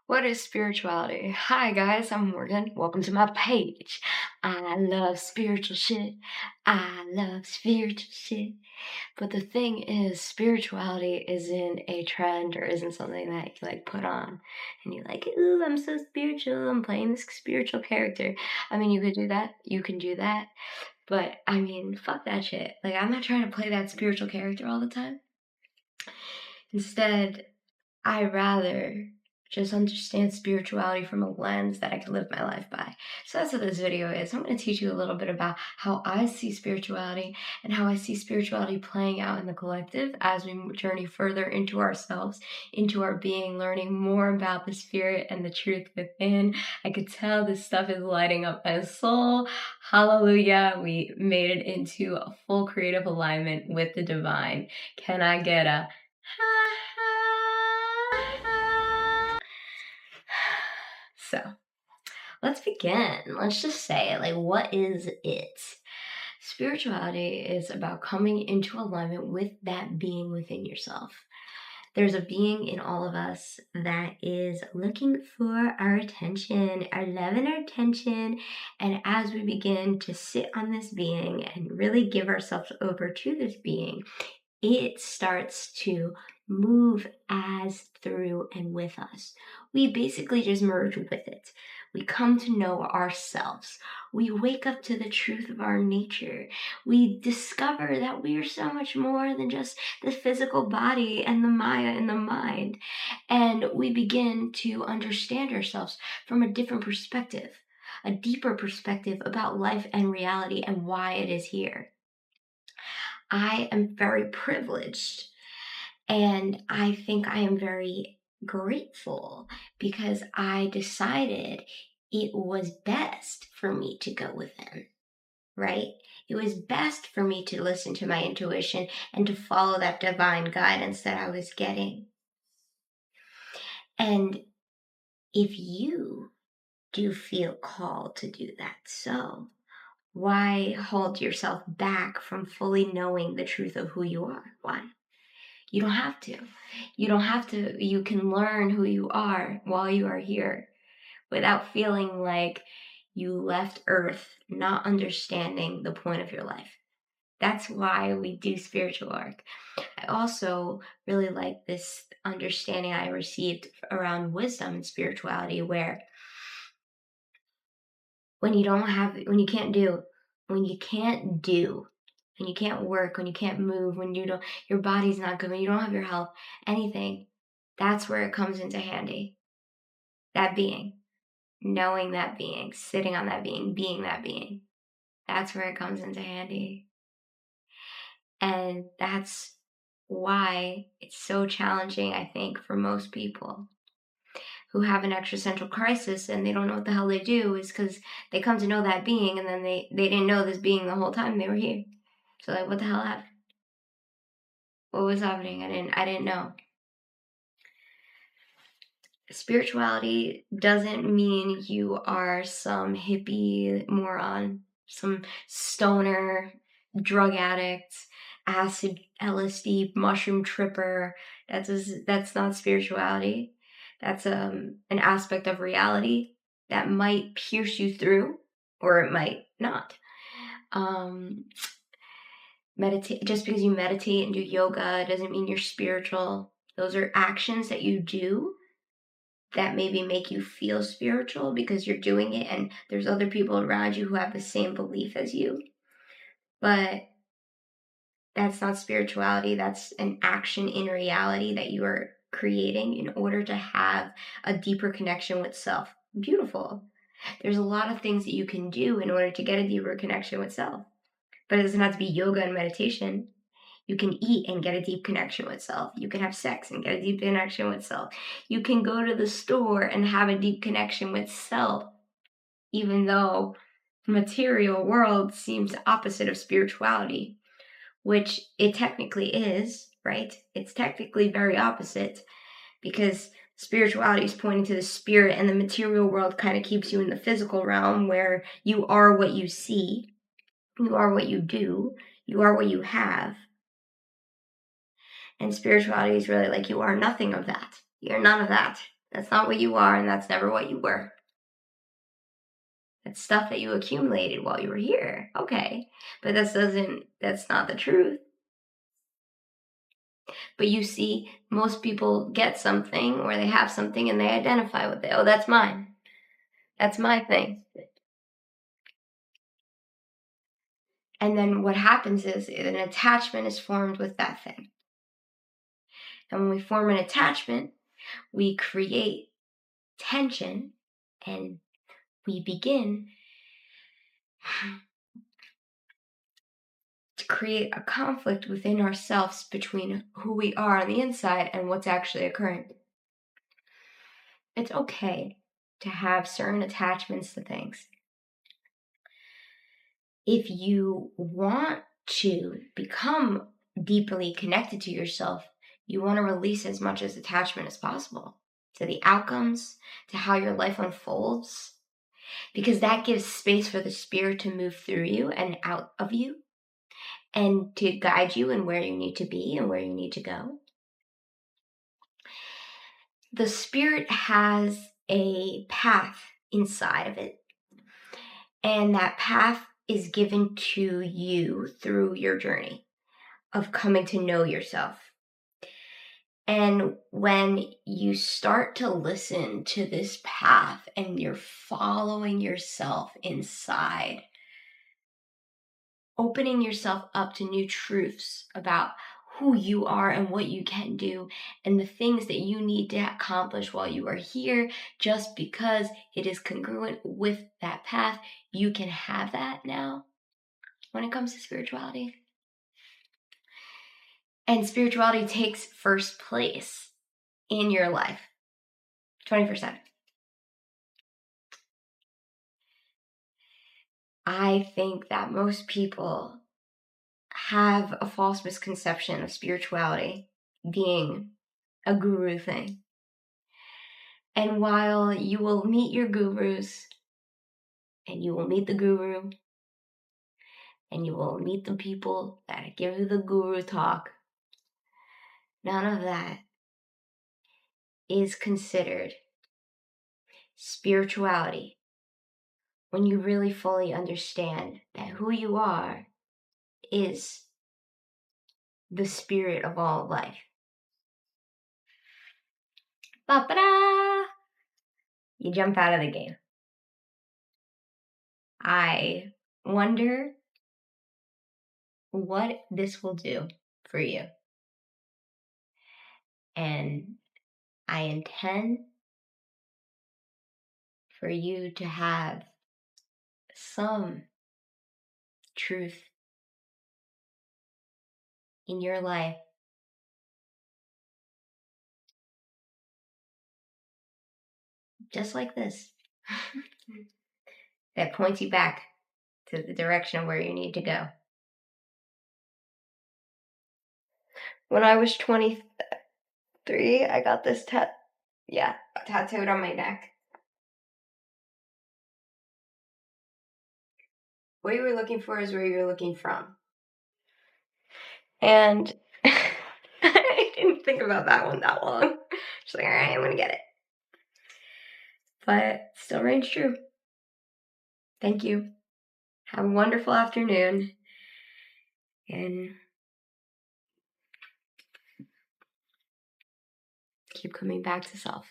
What is spirituality? Hi guys, I'm Morgan. Welcome to my page. I love spiritual shit. I love spiritual shit. But the thing is, spirituality isn't a trend or isn't something that you like put on and you're like, ooh, I'm so spiritual. I'm playing this spiritual character. I mean, you could do that. You can do that. But I mean, fuck that shit. Like, I'm not trying to play that spiritual character all the time. Instead, I rather just understand spirituality from a lens that I can live my life by. So that's what this video is. I'm going to teach you a little bit about how I see spirituality and how I see spirituality playing out in the collective as we journey further into ourselves, into our being, learning more about the spirit and the truth within. I could tell this stuff is lighting up my soul. Hallelujah. We made it into a full creative alignment with the divine. Can I get a so let's begin. Let's just say, like, what is it? Spirituality is about coming into alignment with that being within yourself. There's a being in all of us that is looking for our attention, our love and our attention. And as we begin to sit on this being and really give ourselves over to this being, it starts to move as, through, and with us. We basically just merge with it. We come to know ourselves. We wake up to the truth of our nature. We discover that we are so much more than just the physical body and the Maya and the mind. And we begin to understand ourselves from a different perspective, a deeper perspective about life and reality and why it is here. I am very privileged, and I think I am very grateful because I decided it was best for me to go within, right? It was best for me to listen to my intuition and to follow that divine guidance that I was getting. And if you do feel called to do that, so why hold yourself back from fully knowing the truth of who you are? Why? You don't have to. You don't have to. You can learn who you are while you are here without feeling like you left Earth not understanding the point of your life. That's why we do spiritual work. I also really like this understanding I received around wisdom and spirituality, where when you can't do, when you can't work, when you can't move, when your body's not good, when you don't have your health, anything, that's where it comes into handy. That being, knowing that being, sitting on that being that being, that's where it comes into handy. And that's why it's so challenging, I think, for most people who have an existential crisis and they don't know what the hell they do, is because they come to know that being and then they didn't know this being the whole time they were here. So like, what the hell happened? What was happening? I didn't know. Spirituality doesn't mean you are some hippie moron, some stoner, drug addict, acid, LSD, mushroom tripper. That's not spirituality. That's an aspect of reality that might pierce you through, or it might not. Meditate. Just because you meditate and do yoga doesn't mean you're spiritual. Those are actions that you do that maybe make you feel spiritual because you're doing it and there's other people around you who have the same belief as you. But that's not spirituality. That's an action in reality that you are creating in order to have a deeper connection with self. Beautiful. There's a lot of things that you can do in order to get a deeper connection with self. But it doesn't have to be yoga and meditation. You can eat and get a deep connection with self. You can have sex and get a deep connection with self. You can go to the store and have a deep connection with self, even though the material world seems opposite of spirituality, which it technically is, right? It's technically very opposite because spirituality is pointing to the spirit and the material world kind of keeps you in the physical realm where you are what you see, you are what you do, you are what you have. And spirituality is really like, you are nothing of that. You're none of that. That's not what you are, and that's never what you were. That's stuff that you accumulated while you were here. Okay. But that's not the truth. But you see, most people get something or they have something and they identify with it. Oh, that's mine. That's my thing. And then what happens is an attachment is formed with that thing. And when we form an attachment, we create tension and we begin to create a conflict within ourselves between who we are on the inside and what's actually occurring. It's okay to have certain attachments to things. If you want to become deeply connected to yourself, you want to release as much as attachment as possible to the outcomes, to how your life unfolds, because that gives space for the spirit to move through you and out of you and to guide you in where you need to be and where you need to go. The spirit has a path inside of it, and that path is given to you through your journey of coming to know yourself. And when you start to listen to this path and you're following yourself inside, opening yourself up to new truths about who you are and what you can do and the things that you need to accomplish while you are here, just because it is congruent with that path, you can have that now when it comes to spirituality. And spirituality takes first place in your life 24/7. I think that most people have a false misconception of spirituality being a guru thing. And while you will meet your gurus, and you will meet the guru, and you will meet the people that give you the guru talk, none of that is considered spirituality when you really fully understand that who you are is the spirit of all life. Ba-ba-da! You jump out of the game. I wonder what this will do for you. And I intend for you to have some truth in your life just like this that points you back to the direction of where you need to go. When I was 23, I got this tattooed on my neck. What you were looking for is where you're looking from. And I didn't think about that one that long. Just like, all right, I'm going to get it. But still reigns true. Thank you. Have a wonderful afternoon. And keep coming back to self.